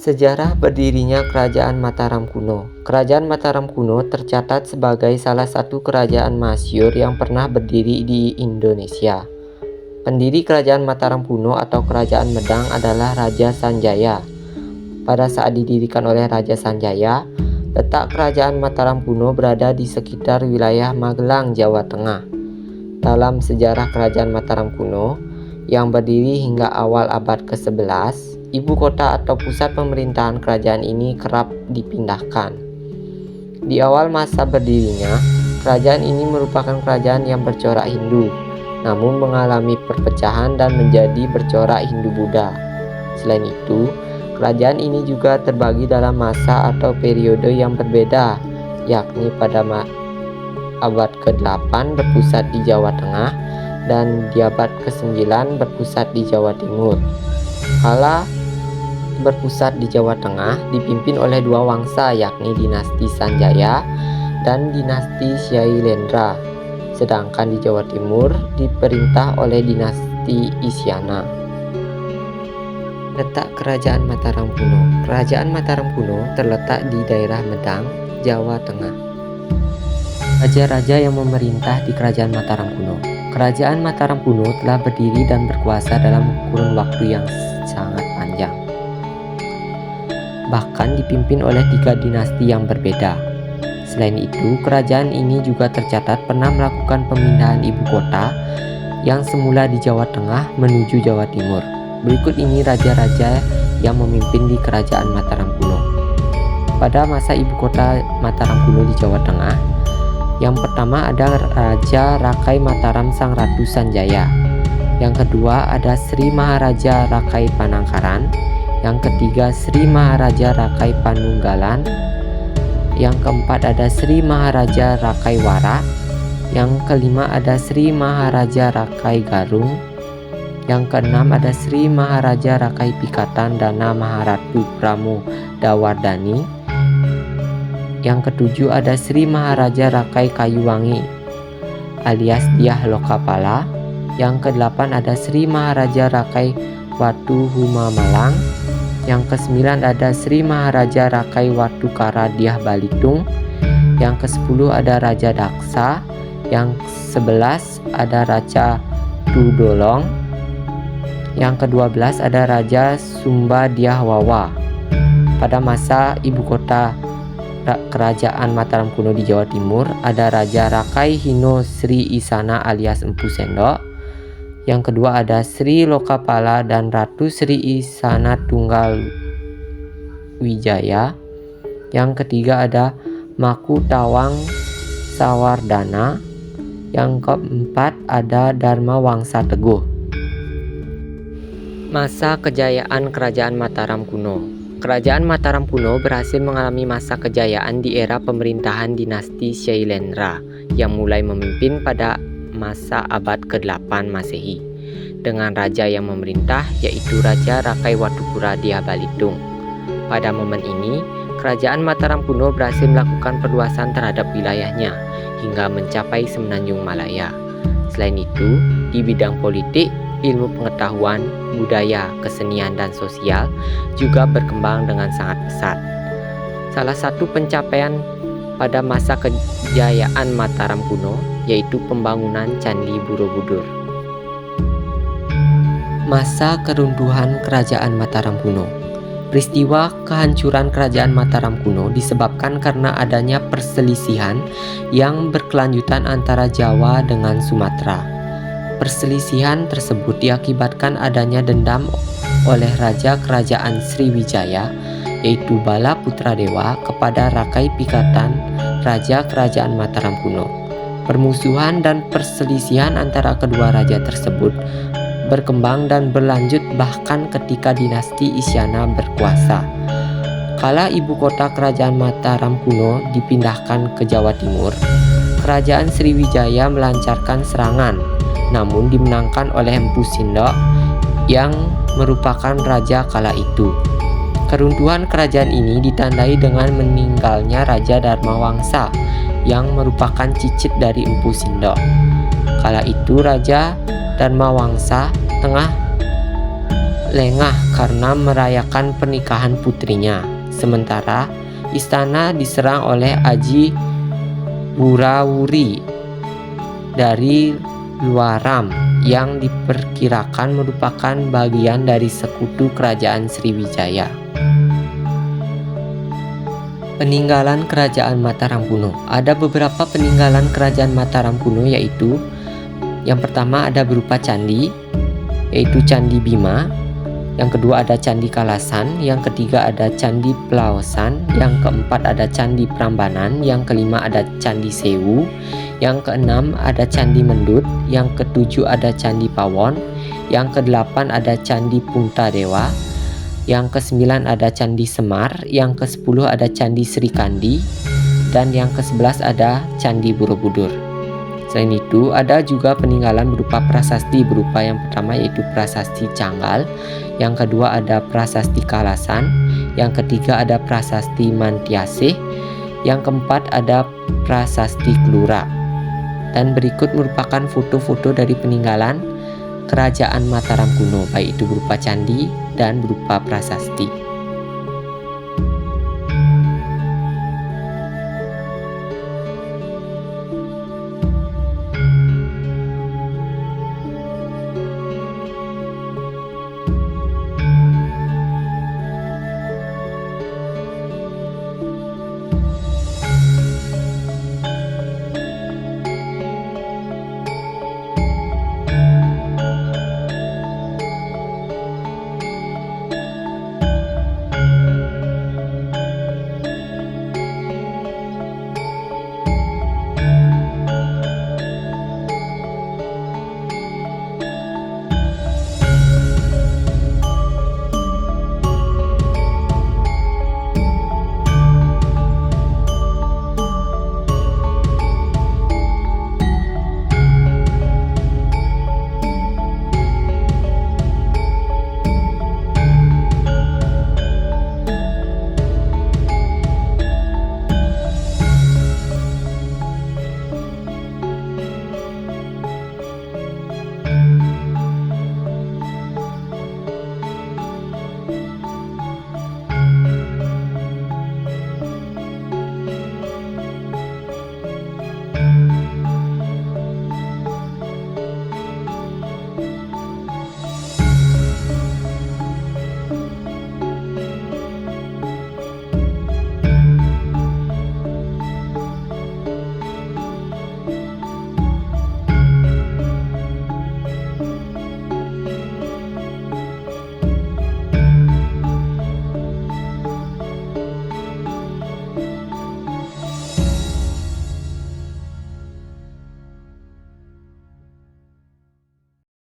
Sejarah berdirinya Kerajaan Mataram kuno. Kerajaan Mataram kuno tercatat sebagai salah satu kerajaan masyhur yang pernah berdiri di Indonesia. Pendiri Kerajaan Mataram kuno atau Kerajaan Medang adalah Raja Sanjaya. Pada saat didirikan oleh Raja Sanjaya, letak Kerajaan Mataram kuno berada di sekitar wilayah Magelang, Jawa Tengah. Dalam sejarah Kerajaan Mataram kuno, yang berdiri hingga awal abad ke-11, ibu kota atau pusat pemerintahan kerajaan ini kerap dipindahkan. Di awal masa berdirinya, kerajaan ini merupakan kerajaan yang bercorak Hindu, namun mengalami perpecahan dan menjadi bercorak Hindu-Buddha. Selain itu, kerajaan ini juga terbagi dalam masa atau periode yang berbeda, yakni pada abad ke-8 berpusat di Jawa Tengah dan di abad ke-9 berpusat di Jawa Timur. Kala berpusat di Jawa Tengah dipimpin oleh dua wangsa, yakni dinasti Sanjaya dan dinasti Syailendra, sedangkan di Jawa Timur diperintah oleh dinasti Isyana. Letak Kerajaan Mataram kuno. Kerajaan Mataram kuno terletak di daerah Medang, Jawa Tengah. Raja-raja yang memerintah di Kerajaan Mataram kuno. Kerajaan Mataram kuno telah berdiri dan berkuasa dalam kurun waktu yang sangat panjang. Bahkan dipimpin oleh 3 dinasti yang berbeda. Selain itu, kerajaan ini juga tercatat pernah melakukan pemindahan ibu kota yang semula di Jawa Tengah menuju Jawa Timur. Berikut ini raja-raja yang memimpin di Kerajaan Mataram kuno. Pada masa ibu kota Mataram kuno di Jawa Tengah, yang pertama ada Raja Rakai Mataram Sang Ratu Sanjaya. Yang kedua ada Sri Maharaja Rakai Panangkaran. Yang ketiga Sri Maharaja Rakai Panunggalan. Yang keempat ada Sri Maharaja Rakai Wara. Yang kelima ada Sri Maharaja Rakai Garung. Yang keenam ada Sri Maharaja Rakai Pikatan Dana Maharatu Pramodawardhani. Yang ketujuh ada Sri Maharaja Rakai Kayuwangi alias Dyah Lokapala. Yang kedelapan ada Sri Maharaja Rakai Watu Humamalang. Yang ke-9 ada Sri Maharaja Rakai Watukara Dyah Balitung. Yang ke-10 ada Raja Daksa. Yang ke-11 ada Raja Tudolong. Yang ke-12 ada Raja Sumba Dyah Wawa. Pada masa ibu kota Kerajaan Mataram kuno di Jawa Timur ada Raja Rakai Hino Sri Isana alias Empu Sendok. Yang kedua ada Sri Lokapala dan Ratu Sri Isana Tunggal Wijaya. Yang ketiga ada Makutawang Sawardana. Yang keempat ada Dharma Wangsa Teguh. Masa kejayaan Kerajaan Mataram kuno. Kerajaan Mataram kuno berhasil mengalami masa kejayaan di era pemerintahan dinasti Syailendra yang mulai memimpin pada masa abad ke-8 Masehi dengan raja yang memerintah yaitu Raja Rakai Watukura Dyah Balitung. Pada momen ini, Kerajaan Mataram kuno berhasil melakukan perluasan terhadap wilayahnya hingga mencapai Semenanjung Malaya. Selain itu, di bidang politik, ilmu pengetahuan, budaya, kesenian, dan sosial juga berkembang dengan sangat pesat. Salah satu pencapaian pada masa kejayaan Mataram kuno yaitu pembangunan Candi Borobudur. Masa keruntuhan Kerajaan Mataram kuno. Peristiwa kehancuran Kerajaan Mataram kuno disebabkan karena adanya perselisihan yang berkelanjutan antara Jawa dengan Sumatera. Perselisihan tersebut diakibatkan adanya dendam oleh Raja Kerajaan Sriwijaya yaitu Bala Putradewa kepada Rakai Pikatan Raja Kerajaan Mataram kuno. Permusuhan dan perselisihan antara kedua raja tersebut berkembang dan berlanjut bahkan ketika dinasti Isyana berkuasa. Kala ibu kota Kerajaan Mataram kuno dipindahkan ke Jawa Timur, Kerajaan Sriwijaya melancarkan serangan, namun dimenangkan oleh Empu Sindok yang merupakan raja kala itu. Keruntuhan kerajaan ini ditandai dengan meninggalnya Raja Dharma Wangsa yang merupakan cicit dari Empu Sindok. Kala itu Raja Dharma Wangsa tengah lengah karena merayakan pernikahan putrinya. Sementara istana diserang oleh Aji Wurawuri dari Luaram yang diperkirakan merupakan bagian dari sekutu kerajaan Sriwijaya. Peninggalan Kerajaan Mataram kuno. Ada beberapa peninggalan Kerajaan Mataram kuno, yaitu yang pertama ada berupa candi, yaitu Candi Bima. Yang kedua ada Candi Kalasan, yang ketiga ada Candi Plaosan, yang keempat ada Candi Prambanan, yang kelima ada Candi Sewu, yang keenam ada Candi Mendut, yang ketujuh ada Candi Pawon, yang kedelapan ada Candi Puntadewa, yang kesembilan ada Candi Semar, yang kesepuluh ada Candi Srikandi, dan yang kesebelas ada Candi Borobudur. Selain itu, ada juga peninggalan berupa prasasti, berupa yang pertama yaitu Prasasti Canggal, yang kedua ada Prasasti Kalasan, yang ketiga ada Prasasti Mantiasih, yang keempat ada Prasasti Klura. Dan berikut merupakan foto-foto dari peninggalan Kerajaan Mataram kuno, baik itu berupa candi dan berupa prasasti.